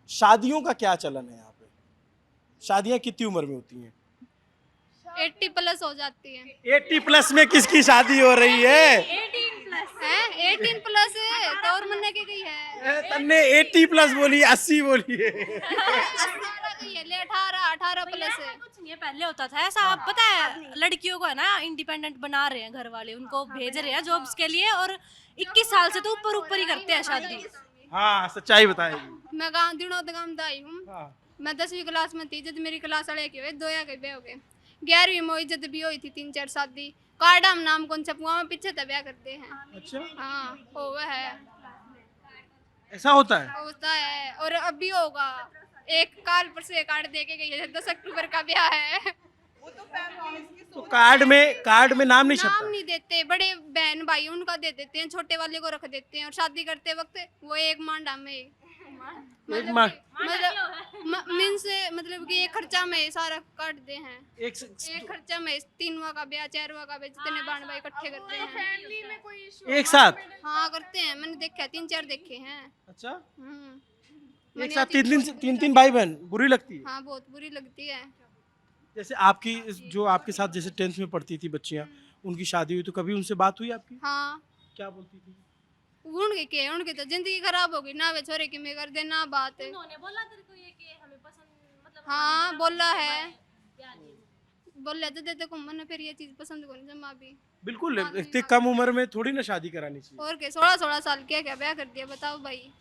शादियों का क्या चलन है यहाँ पे? शादियां कितनी उम्र में होती हैं? 80+ हो जाती है। 80+ में किसकी शादी हो रही है? 18+ है, 18+ है तो और मन्ने की गई है। तुमने 80+ बोली, 80 बोली है। 18 गई है, ले 18+ है। कुछ नहीं है, पहले होता था ऐसा। आप पता है लड़कियों को है ना इंडिपेंडेंट बना रहे हैं घर वाले, उनको भेज रहे हैं जॉब्स के लिए, और 21 साल से तो ऊपर ऊपर ही करते हैं शादी। हाँ, सच्चाई बताएगी। मैं गाँव दिनों गाँव में आई हूँ। हाँ। मैं 10वीं क्लास में थी जब मेरी क्लास वाले के हुए 2 या के हो गए। 11वीं में हुई जब भी हुई थी 3-4 शादी। कार्डम नाम कौन सा पुआ में पीछे तब ब्याह करते हैं। अच्छा, हाँ हुआ है, ऐसा होता है? होता है और अभी होगा। एक काल पर से कार्ड दे के गई है, 10 अक्टूबर का ब्याह है। तो कार्ड में नाम नहीं नाम छपता? नहीं देते, बड़े बहन भाई उनका दे देते हैं, छोटे वाले को रख देते हैं और शादी करते वक्त वो एक मांडा में एक माँ मीन्स मतलब कि एक खर्चा में सारा काट दे हैं। एक एक खर्चा में 3वां का ब्याह 4वां का ब्याह जितने बहन भाई इकट्ठे करते हैं। फैमिली में कोई इशू एक साथ? हाँ करते हैं, मैंने देखा है, 3-4 देखे हैं। अच्छा, हम्म। एक साथ तीन भाई बहन बुरी लगती है? हाँ बहुत बुरी लगती है। जैसे आपकी जो आपके साथ जैसे 10th में पढ़ती थी बच्चियां, उनकी शादी हुई तो कभी उनसे बात हुई आपकी? हाँ क्या बोलती थी? उनकी तो जिंदगी खराब होगी ना, वे छोरे की में कर देना बात है। उन्होंने बोला तेरे को ये कि हमें पसंद, मतलब हाँ बोला है, प्यार नहीं। बोले तो देते को मन फिर ये चीज पसंद को नहीं जमा भी। बिल्कुल, इतनी कम उम्र में थोड़ी ना शादी करानी चाहिए। और के 16-16 साल किया क्या ब्याह कर दिया, बताओ भाई।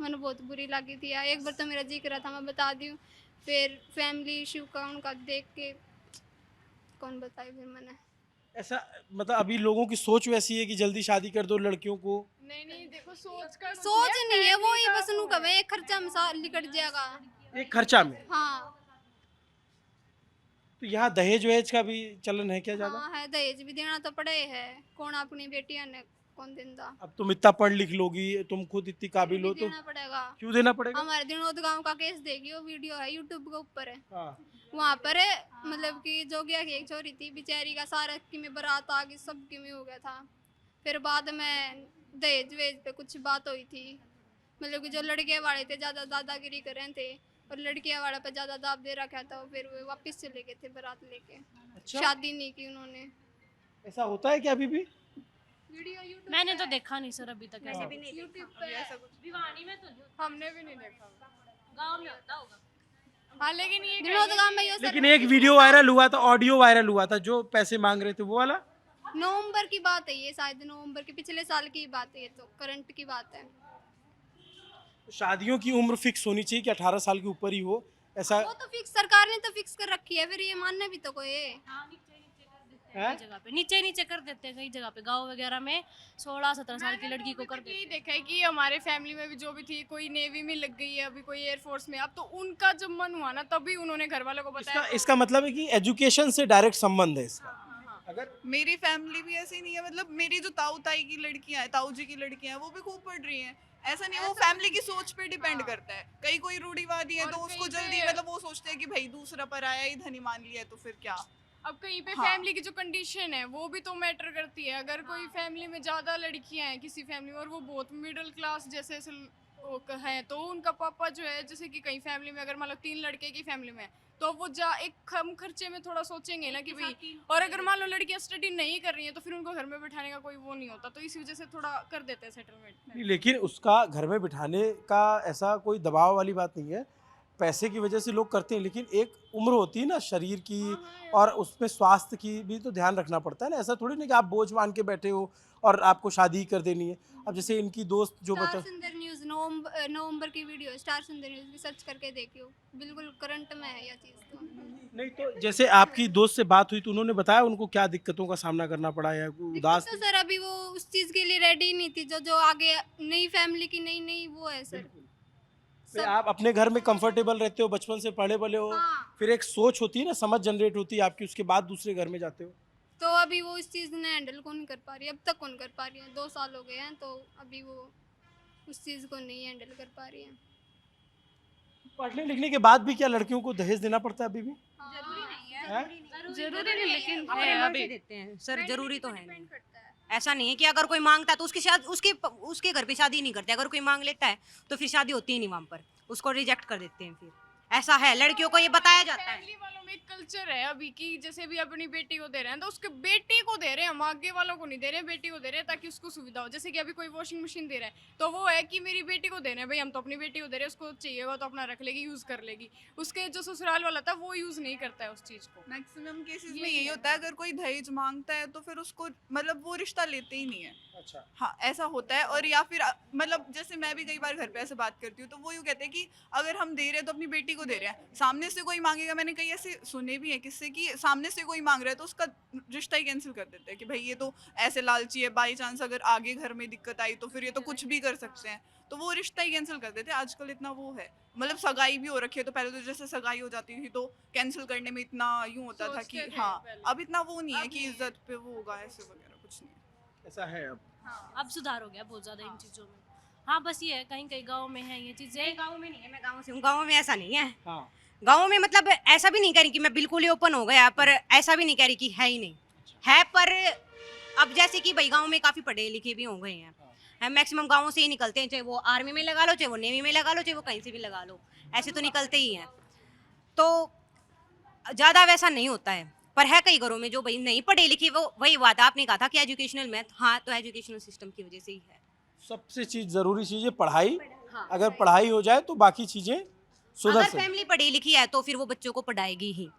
मैंने बहुत बुरी लगी थी यार, एक बार तो मेरा जी करा था मैं बता दी हूँ, फिर फैमिली इशू का उनका देख के कौन बताए फिर मैंने। ऐसा मतलब अभी लोगों की सोच वैसी है कि जल्दी शादी कर दो लड़कियों को। नहीं नहीं, देखो सोच का सोच नहीं है वो ही, बस उनका वे एक खर्चा में निकट जाएगा। एक खर्चा में। हाँ तो यहाँ दहेज वहेज का भी चलन है क्या ज्यादा? हाँ है, दहेज भी देना तो पड़े है, कौन अपनी बेटियां ने कौन देता। अब तुम इतना पढ़ लिख लोगी, तुम खुद इतनी काबिल हो तो देना पड़ेगा। क्यों देना पड़ेगा? हमारे दिनोद गांव का केस देखी, वो वीडियो है यूट्यूब के ऊपर है। हाँ। वहाँ पर है, मतलब कि जोगिया की एक छोरी थी बेचारी का सारा की में बारात आ गई, सब की में हो गया था। फिर बाद में दहेज वेज पे कुछ बात हुई थी, मतलब कि जो लड़के वाले थे ज़्यादा दादागिरी कर रहे थे और लड़कियां वाले पे ज़्यादा दाब दे रखा था, फिर वो वापस चले गए थे बारात लेके। अच्छा, शादी नहीं की उन्होंने। ऐसा होता है क्या अभी भी? वीडियो यूट्यूब मैंने तो देखा नहीं सर अभी तक ऐसा। यूट्यूब पे भिवानी में तो नहीं, हमने भी नहीं देखा। गांव में होता होगा। हाँ लेकिन ये दिनोद गांव में ये लेकिन एक वीडियो वायरल हुआ था, ऑडियो वायरल हुआ था, जो पैसे मांग रहे थे वो वाला। नवंबर की बात है ये, शायद नवंबर के पिछले साल की बात है ये, तो करंट की बात है। शादियों की उम्र फिक्स होनी चाहिए कि 18 साल के ऊपर ही हो, ऐसा वो तो फिक्स सरकार ने तो फिक्स कर रखी है, फिर ये मानने भी तो कोई है। है? कई जगह पे नीचे कर देते हैं, कई जगह पे गांव वगैरह में 16-17 साल की लड़की को कर देते यही देखा है कि हमारे फैमिली में भी जो भी थी, कोई नेवी में लग गई है, अभी कोई एयरफोर्स में, अब तो उनका जब मन हुआ ना तभी उन्होंने घर वालों को बताया। इसका मतलब है कि एजुकेशन से डायरेक्ट संबंध है इसका। अगर मेरी फैमिली भी ऐसी नहीं है, मतलब मेरी जो ताऊ ताई की लड़कियां हैं, ताऊ जी की लड़कियां हैं, वो भी खूब पढ़ रही हैं। ऐसा नहीं है, वो फैमिली की सोच पे डिपेंड करता है। कई कोई रूढ़िवादी है तो उसको जल्दी, मतलब वो सोचते हैं कि भाई दूसरा पर आया ही धनी मान लिया है तो फिर क्या। अब कहीं पे हाँ। फैमिली की जो कंडीशन है वो भी तो मैटर करती है। अगर कोई फैमिली में ज्यादा लड़कियां हैं किसी फैमिली में और वो बहुत मिडिल क्लास जैसे है, तो उनका पापा जो है, जैसे कि कई फैमिली में अगर मान लो 3 लड़के की फैमिली में, तो वो एक कम खर्चे में थोड़ा सोचेंगे ना कि भाई, और अगर मान लो लड़कियां स्टडी नहीं कर रही हैं तो फिर उनको घर में बैठाने का कोई वो नहीं होता, तो इसी वजह से थोड़ा कर देते हैं सेटलमेंट। नहीं, लेकिन उसका घर में बिठाने का ऐसा कोई दबाव वाली बात नहीं है, पैसे की वजह से लोग करते हैं, लेकिन एक उम्र होती है ना शरीर की, और उसमें स्वास्थ्य की भी तो ध्यान रखना पड़ता है ना। ऐसा थोड़ी ना कि आप बोझ मान के बैठे हो और आपको शादी ही कर देनी है। अब जैसे इनकी दोस्त जो स्टार बता सुंदर न्यूज़ नवंबर की वीडियो, स्टार सुंदर न्यूज़ भी सर्च करके देखियो, बिल्कुल करंट में है यह चीज़ तो। नहीं, तो जैसे आपकी दोस्त से बात हुई तो उन्होंने बताया उनको क्या दिक्कतों का सामना करना पड़ा है, उदास तो सर अभी वो उस चीज़ के लिए रेडी नहीं थी, जो आगे नई फैमिली की नई वो है सर। फिर आप अपने घर में कंफर्टेबल रहते हो, बचपन से पढ़े बले हो, हाँ। फिर एक सोच होती है ना, समझ जनरेट होती है आपकी, उसके बाद दूसरे घर में जाते हो। तो अभी वो इस चीज़ ने हैंडल कौन कर पा रही है, अब तक कौन कर पा रही है, 2 साल हो गए हैं, तो अभी वो उस चीज़ को नहीं हैंडल कर पा रही है। पढ़ने लिखने के बाद भी क्या लड़कियों को दहेज देना पड़ता है अभी भी? है? जरूरी नहीं, लेकिन अपने है मन अभी। से देते हैं सर, जरूरी तो है नहीं। डिपेंड करता है। ऐसा नहीं है कि अगर कोई मांगता है तो उसकी शादी, उसके घर पे शादी नहीं करते। अगर कोई मांग लेता है तो फिर शादी होती ही नहीं वहाँ पर। उसको रिजेक्ट कर देते हैं। फिर ऐसा है, लड़कियों को ये बताया जाता है। फैमिली वालों में एक कल्चर है अभी की, जैसे भी अपनी बेटी को दे रहे हैं तो उसके बेटी को दे रहे हैं, हम आगे वालों को नहीं दे रहे हैं, बेटी को दे रहे हैं ताकि उसको सुविधा हो। जैसे कि अभी कोई वॉशिंग मशीन दे रहा है तो वो है कि मेरी बेटी को दे रहे हैं, भाई हम तो अपनी बेटी को दे रहे हैं, उसको चाहिए वो तो अपना रख लेगी, यूज कर लेगी। उसके जो ससुराल वाला था वो यूज नहीं करता है उस चीज को। मैक्सिमम केसेस में यही यही है। होता है, अगर कोई दहेज मांगता है तो फिर उसको मतलब वो रिश्ता लेते ही नहीं है। अच्छा। हाँ, ऐसा होता है। और या फिर मतलब जैसे मैं भी कई बार घर पे ऐसे बात करती हूँ तो वो यूँ कहते हैं कि अगर हम दे रहे हैं तो अपनी बेटी को दे रहे हैं, सामने से कोई मांगेगा, मैंने कई ऐसे सुने भी है किससे कि सामने से कोई मांग रहा है तो उसका रिश्ता ही कैंसिल कर देते हैं कि भाई ये तो ऐसे लालची है, बाई चांस अगर आगे घर में दिक्कत आई तो फिर ये तो कुछ भी कर सकते हैं, तो वो रिश्ता ही कैंसिल कर देते हैं। आजकल इतना वो है, मतलब सगाई भी हो रखी है, तो पहले तो जैसे सगाई हो जाती थी तो कैंसिल करने में इतना यूँ होता था कि सोचते थे हाँ, पहले। अब इतना वो नहीं है कि इज्जत पे वो होगा, ऐसे वगैरह कुछ नहीं है। ऐसा है अब। अब सुधार हो गया बहुत ज्यादा इन चीजों में। हाँ बस ये है, कहीं कहीं गाँव में है ये चीजें। गाँव में नहीं है, मैं गाँव से हूँ, गाँव में ऐसा नहीं है। हाँ। गाँव में मतलब ऐसा भी नहीं कह रही कि मैं बिल्कुल ही ओपन हो गया, पर ऐसा भी नहीं कह रही कि है ही नहीं है। पर अब जैसे कि भाई गाँव में काफी पढ़े लिखे भी हो गए हैं, मैक्सिमम गाँव से ही निकलते हैं, चाहे वो आर्मी में लगा लो, चाहे वो नेवी में लगा लो, चाहे वो कहीं से भी लगा लो, ऐसे तो निकलते ही हैं। तो ज़्यादा वैसा नहीं होता है, पर है कई घरों में जो भाई नहीं पढ़े लिखे, वो वही बात आपने कहा था कि एजुकेशनल मैथ, हाँ तो एजुकेशनल सिस्टम की वजह से ही है। सबसे चीज जरूरी चीज है पढ़ाई। हाँ। अगर पढ़ाई हो जाए तो बाकी चीजें सुधर अगर सकती। फैमिली पढ़ी लिखी है तो फिर वो बच्चों को पढ़ाएगी ही।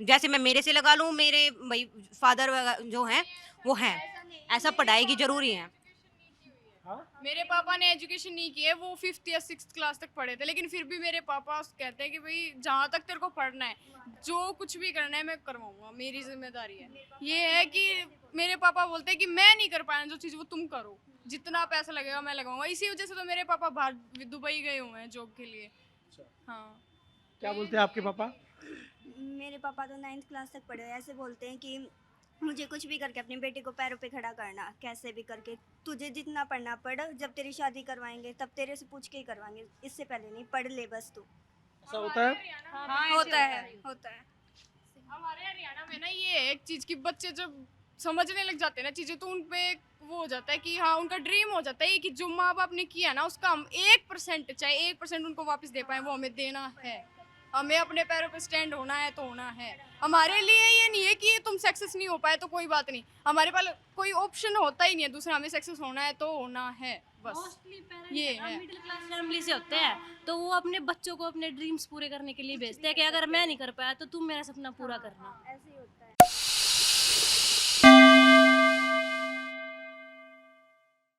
जैसे मैं मेरे से लगा लूँ, मेरे भाई फादर जो हैं वो हैं, ऐसा पढ़ाएगी जरूरी है। मेरे पापा ने एजुकेशन नहीं की है, वो 5th या 6th क्लास तक पढ़े थे, लेकिन फिर भी मेरे पापा कहते हैं कि भाई जहाँ तक तेरे को पढ़ना है, जो कुछ भी करना है मैं करवाऊंगा, मेरी जिम्मेदारी है। ये है कि मेरे पापा बोलते हैं कि मैं नहीं कर पाया जो चीज़ वो तुम करो, जितना पैसा लगेगा मैं लगाऊंगा। इसी वजह से तो मेरे पापा बाहर दुबई गए हुए हैं जॉब के लिए। हाँ। क्या बोलते हैं आपके पापा? मेरे पापा तो 9th क्लास तक पढ़े हैं। ऐसे बोलते हैं कि मुझे कुछ भी करके अपनी बेटी को पैरों पे खड़ा करना, कैसे भी करके तुझे जितना पढ़ना पढ़, जब तेरी शादी करवाएंगे तब तेरे से पूछ के ही करवाएंगे, इससे पहले नहीं, पढ़ ले बस तू। ऐसा होता है? होता है। हमारे हरियाणा में ना ये है एक चीज़ कि बच्चे जब समझने लग जाते हैं ना चीज़ें, तो उन पे वो हो जाता है कि हाँ उनका ड्रीम हो जाता है कि जो माँ बाप ने किया ना उसका हम 1% चाहे 1% उनको वापस दे पाए, वो हमें देना है। हमें अपने पैरों पे स्टैंड होना है तो होना है। हमारे लिए ये नहीं है कि तुम सक्सेस नहीं हो पाए तो कोई बात नहीं, हमारे पास कोई ऑप्शन होता ही नहीं है दूसरा, हमें सक्सेस होना है तो होना है बस। ये है। मिडिल क्लास फैमिली से होते हैं तो वो अपने बच्चों को अपने ड्रीम्स पूरे करने के लिए भेजते हैं कि अगर मैं नहीं कर पाया तो तुम मेरा सपना पूरा करना। ऐसे ही होता